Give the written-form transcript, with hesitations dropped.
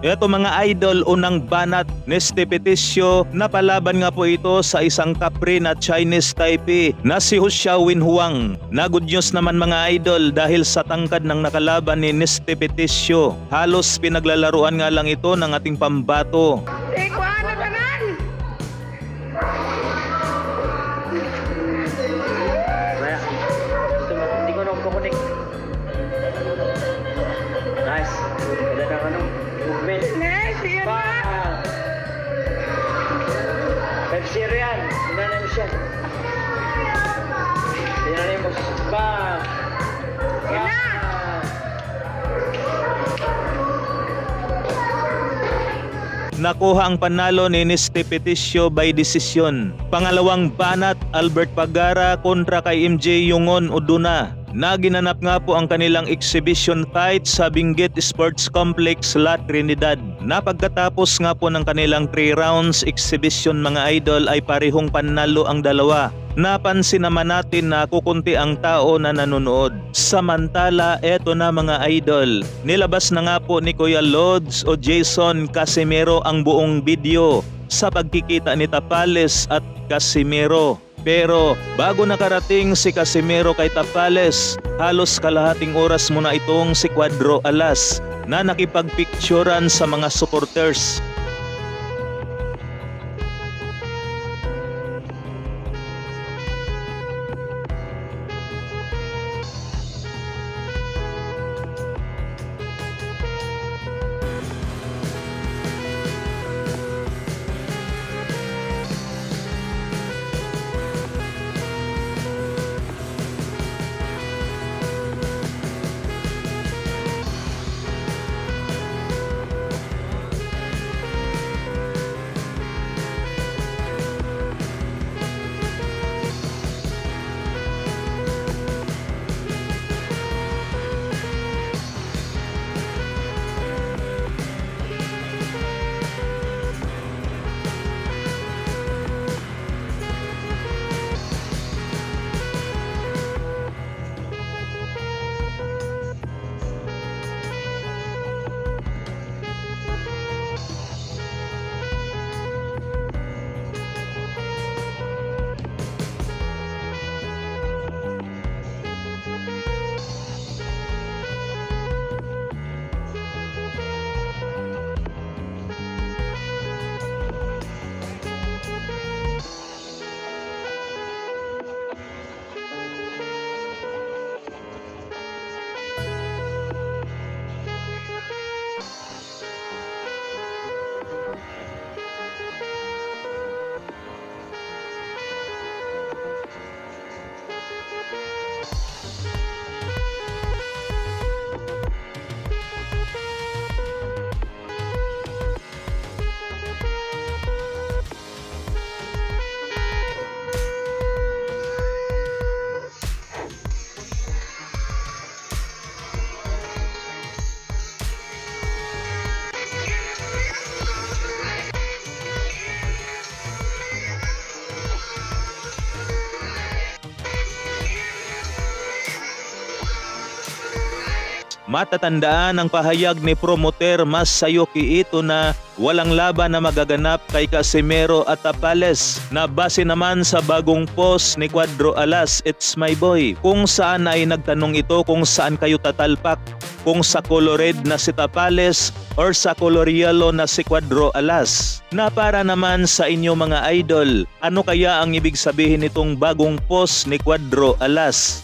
Eto mga idol, unang banat ni Stepeticio, napalaban nga po ito sa isang kapre na Chinese Taipei na si Xiao Winhuang. Na good news naman mga idol dahil sa tangkad ng nakalaban ni Stepeticio, halos pinaglalaruan nga lang ito ng ating pambato. Nice. Ganda ng ano, movement. Nice, yan na. Pepsi yan. Tinanim siya. Tinanim mo. Bang. Yan na. Nakuha ang panalo ni Stepeticio by decision. Pangalawang banat, Albert Pagara kontra kay MJ Yungon Uduna. Naginanap nga po ang kanilang exhibition fight sa Benguet Sports Complex, La Trinidad. Napagkatapos nga po ng kanilang 3 rounds exhibition mga idol ay parehong panalo ang dalawa. Napansin naman natin na kukunti ang tao na nanonood. Samantala, eto na mga idol. Nilabas na nga po ni Kuya Lods o Jason Casimero ang buong video sa pagkikita ni Tapales at Casimero. Pero bago nakarating si Casimero kay Tapales, halos kalahating oras muna itong si Cuadro Alas na nakipagpicturan sa mga supporters. Matatandaan ang pahayag ni promoter Masayuki Ito na walang laban na magaganap kay Casimero at Tapales na base naman sa bagong post ni Cuadro Alas, It's My Boy, kung saan ay nagtanong ito kung saan kayo tatalpak, kung sa color red na si Tapales or sa color yellow na si Cuadro Alas. Na para naman sa inyo mga idol, ano kaya ang ibig sabihin nitong bagong post ni Cuadro Alas?